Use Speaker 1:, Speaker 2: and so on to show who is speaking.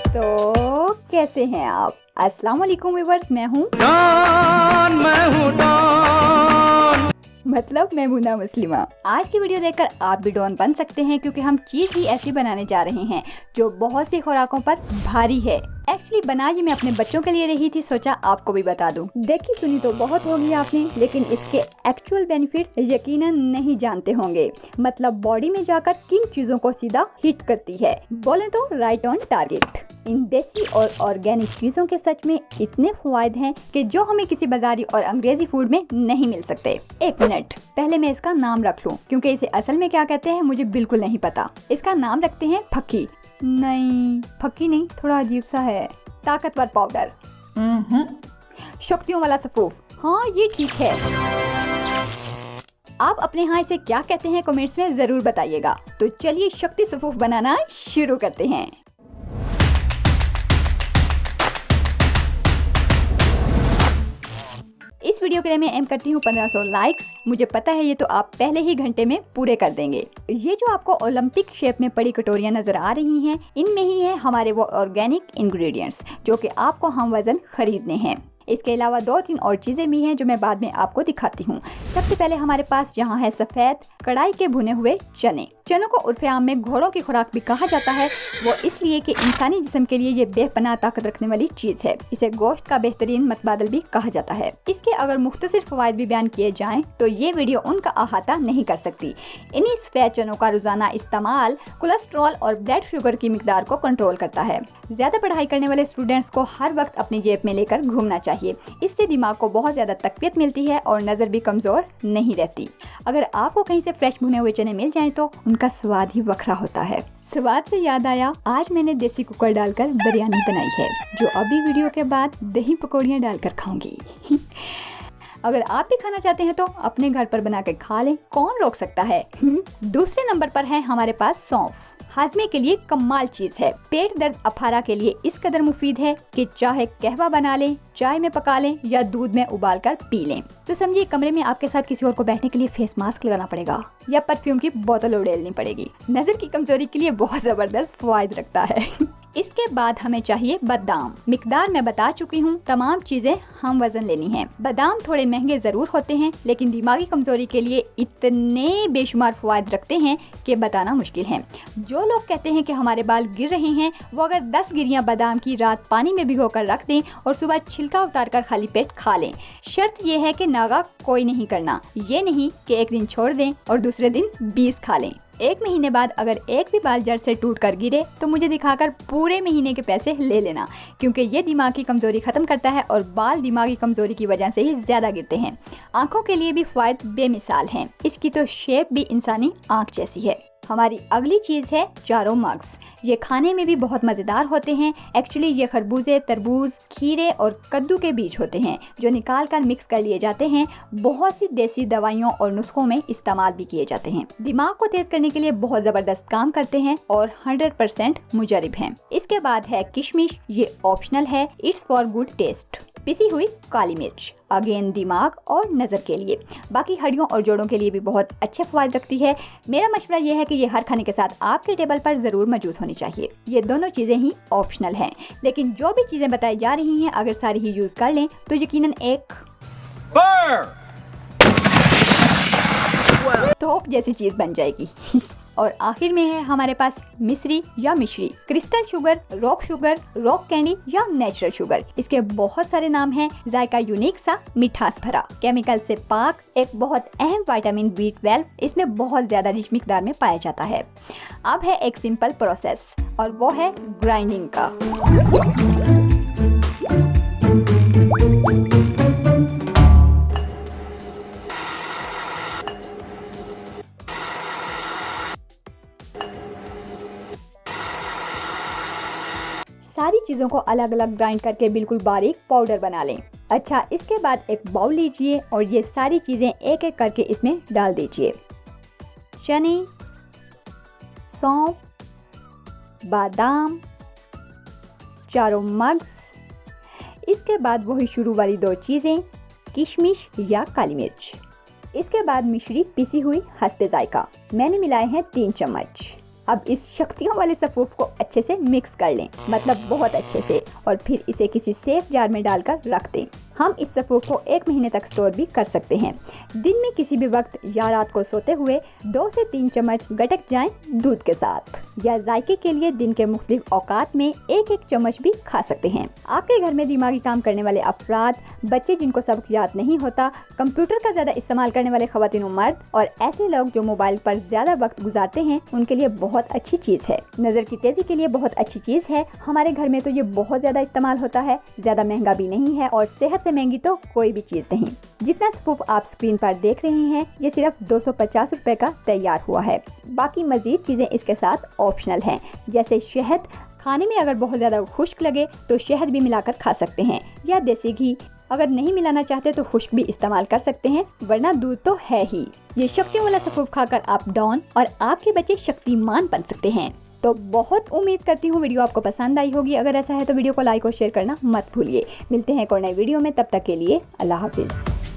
Speaker 1: तो कैसे हैं आप? अस्सलाम वालेकुम व्यूअर्स, मैं हूँ मतलब मैं मुन्ना मुस्लिमा। आज की वीडियो देखकर आप भी डॉन बन सकते हैं, क्योंकि हम चीज ही ऐसी बनाने जा रहे हैं जो बहुत सी खुराकों पर भारी है। एक्चुअली बनाई मैं अपने बच्चों के लिए रही थी, सोचा आपको भी बता दूं। देखी सुनी तो बहुत होगी आपने, लेकिन इसके एक्चुअल बेनिफिट्स यकीनन नहीं जानते होंगे। मतलब बॉडी में जाकर किन चीजों को सीधा हिट करती है, बोले तो राइट ऑन टारगेट। इन देसी और ऑर्गेनिक चीजों के सच में इतने फायद हैं कि जो हमें किसी बाजारी और अंग्रेजी फूड में नहीं मिल सकते। एक मिनट, पहले मैं इसका नाम रख लूं, क्योंकि इसे असल में क्या कहते हैं मुझे बिल्कुल नहीं पता। इसका नाम रखते हैं फक्की। नहीं, फक्की नहीं, थोड़ा अजीब सा है। ताकतवर पाउडर, शक्तियों वाला सफूफ, हाँ ये ठीक है। आप अपने यहाँ इसे क्या कहते हैं कमेंट्स में जरूर बताइएगा। तो चलिए शक्ति सफूफ बनाना शुरू करते हैं। इस वीडियो के लिए मैं एम करती हूँ 1500 लाइक्स। मुझे पता है ये तो आप पहले ही घंटे में पूरे कर देंगे। ये जो आपको ओलंपिक शेप में पड़ी कटोरियां नजर आ रही हैं, इनमें ही है हमारे वो ऑर्गेनिक इंग्रेडिएंट्स जो कि आपको हम वजन खरीदने हैं। इसके अलावा 2-3 और चीजें भी हैं जो मैं बाद में आपको दिखाती हूँ। सबसे पहले हमारे पास यहाँ है सफेद कढ़ाई के भुने हुए चने। चनों को उर्फ़े आम में घोड़ों की खुराक भी कहा जाता है, वो इसलिए कि इंसानी जिस्म के लिए ये बेपनाह ताकत रखने वाली चीज है। इसे गोश्त का बेहतरीन मतबादल भी कहा जाता है। इसके अगर मुख्तसर फवायद भी बयान किए जाएं तो ये वीडियो उनका अहाता नहीं कर सकती। इन्हीं सफेद चनों का रोजाना इस्तेमाल कोलेस्ट्रॉल और ब्लड शुगर की मिकदार को कंट्रोल करता है। ज्यादा पढ़ाई करने वाले स्टूडेंट्स को हर वक्त अपनी जेब में लेकर घूमना चाहिए। इससे दिमाग को बहुत ज्यादा तकवीत मिलती है और नजर भी कमजोर नहीं रहती। अगर आपको कहीं से फ्रेश भुने हुए चने मिल जाएं तो उनका स्वाद ही वखरा होता है। स्वाद से याद आया, आज मैंने देसी कुकर डालकर बिरयानी बनाई है, जो अभी वीडियो के बाद दही पकौड़ियाँ डालकर खाऊंगी। अगर आप भी खाना चाहते हैं तो अपने घर पर बना के खा लें, कौन रोक सकता है। दूसरे नंबर पर है हमारे पास सौंफ। हाजमे के लिए कमाल चीज है। पेट दर्द अफारा के लिए इस कदर मुफीद है कि चाहे कहवा बना लें, चाय में पका लें या दूध में उबाल कर पी लें। तो समझिए कमरे में आपके साथ किसी और को बैठने के लिए फेस मास्क लगाना पड़ेगा या परफ्यूम की बोतल उड़ेलनी पड़ेगी। नजर की कमजोरी के लिए बहुत जबरदस्त फवायद रखता है। इसके बाद हमें चाहिए बादाम। मिकदार मैं बता चुकी हूँ, तमाम चीजें हम वजन लेनी है। बादाम थोड़े महंगे जरूर होते हैं, लेकिन दिमागी कमजोरी के लिए इतने बेशुमार फवायद रखते हैं कि बताना मुश्किल है। जो लोग कहते हैं कि हमारे बाल गिर रहे हैं, वो अगर 10 गिरियां बादाम की रात पानी में भिगोकर रख दें और सुबह छिलका उतारकर खाली पेट खा लें। शर्त ये है कि नागा कोई नहीं करना। ये नहीं कि एक दिन छोड़ दें और दूसरे दिन 20 खा लें। 1 महीने बाद अगर एक भी बाल जड़ से टूट कर गिरे तो मुझे दिखाकर पूरे महीने के पैसे ले लेना, क्योंकि ये दिमाग की कमजोरी खत्म करता है और बाल दिमागी कमजोरी की वजह से ही ज्यादा गिरते हैं। आंखों के लिए भी फायद बेमिसाल हैं। इसकी तो शेप भी इंसानी आंख जैसी है। हमारी अगली चीज है चारों मग्स। ये खाने में भी बहुत मजेदार होते हैं। एक्चुअली ये खरबूजे, तरबूज, खीरे और कद्दू के बीज होते हैं जो निकाल कर मिक्स कर लिए जाते हैं। बहुत सी देसी दवाइयों और नुस्खों में इस्तेमाल भी किए जाते हैं। दिमाग को तेज करने के लिए बहुत जबरदस्त काम करते हैं और 100% मुजरिब हैं। इसके बाद है किशमिश। ये ऑप्शनल है, इट्स फॉर गुड टेस्ट। पिसी हुई काली मिर्च, अगेन दिमाग और नजर के लिए, बाकी हड्डियों और जोड़ों के लिए भी बहुत अच्छे फवायद रखती है। मेरा मशवरा यह है कि ये हर खाने के साथ आपके टेबल पर जरूर मौजूद होनी चाहिए। ये दोनों चीजें ही ऑप्शनल हैं, लेकिन जो भी चीजें बताई जा रही हैं अगर सारी ही यूज कर लें तो यकीनन एक तोप जैसी चीज बन जाएगी। और आखिर में है हमारे पास मिश्री या मिश्री, क्रिस्टल शुगर, रॉक कैंडी या नेचुरल शुगर। इसके बहुत सारे नाम हैं। जायका यूनिक सा, मिठास भरा, केमिकल से पाक, एक बहुत अहम विटामिन B12 इसमें बहुत ज्यादा रिच मिकदार में पाया जाता है। अब है एक सिंपल प्रोसेस और वो है ग्राइंडिंग का। सारी चीजों को अलग अलग ग्राइंड करके बिल्कुल बारीक पाउडर बना लें। अच्छा, इसके बाद एक बाउल लीजिए और ये सारी चीजें एक एक करके इसमें डाल दीजिए। चने, सौंफ, बादाम, चारों मग्स। इसके बाद वही शुरू वाली 2 चीजें, किशमिश या काली मिर्च। इसके बाद मिश्री पिसी हुई हस्बे जायका। मैंने मिलाए हैं 3 चम्मच। अब इस शक्तियों वाले सफूफ को अच्छे से मिक्स कर लें, मतलब बहुत अच्छे से, और फिर इसे किसी सेफ जार में डालकर रख दें। हम इस सफूफ को 1 महीने तक स्टोर भी कर सकते हैं। दिन में किसी भी वक्त या रात को सोते हुए 2 से 3 चम्मच गटक जाएं दूध के साथ, या जायके के लिए दिन के मुख्तलिफ औकात में 1-1 चम्मच भी खा सकते हैं। आपके घर में दिमागी काम करने वाले अफराद, बच्चे जिनको सबक याद नहीं होता, कंप्यूटर का ज्यादा इस्तेमाल करने वाले खवातीन और मर्द, और ऐसे लोग जो मोबाइल पर ज्यादा वक्त गुजारते हैं, उनके लिए बहुत अच्छी चीज है। नजर की तेजी के लिए बहुत अच्छी चीज है। हमारे घर में तो ये बहुत ज्यादा इस्तेमाल होता है, ज्यादा महंगा भी नहीं है और सेहत महंगी तो कोई भी चीज नहीं। जितना सफूफ आप स्क्रीन पर देख रहे हैं, ये सिर्फ 250 रुपए का तैयार हुआ है। बाकी मजीद चीजें इसके साथ ऑप्शनल हैं, जैसे शहद। खाने में अगर बहुत ज्यादा खुश्क लगे तो शहद भी मिलाकर खा सकते हैं, या देसी घी। अगर नहीं मिलाना चाहते तो खुश्क भी इस्तेमाल कर सकते हैं, वरना दूध तो है ही। ये शक्तियों वाला सफूफ खाकर आप डॉन और आपके बच्चे शक्तिमान बन सकते हैं। तो बहुत उम्मीद करती हूँ वीडियो आपको पसंद आई होगी। अगर ऐसा है तो वीडियो को लाइक और शेयर करना मत भूलिए। मिलते हैं एक और नई वीडियो में, तब तक के लिए अल्लाह हाफिज।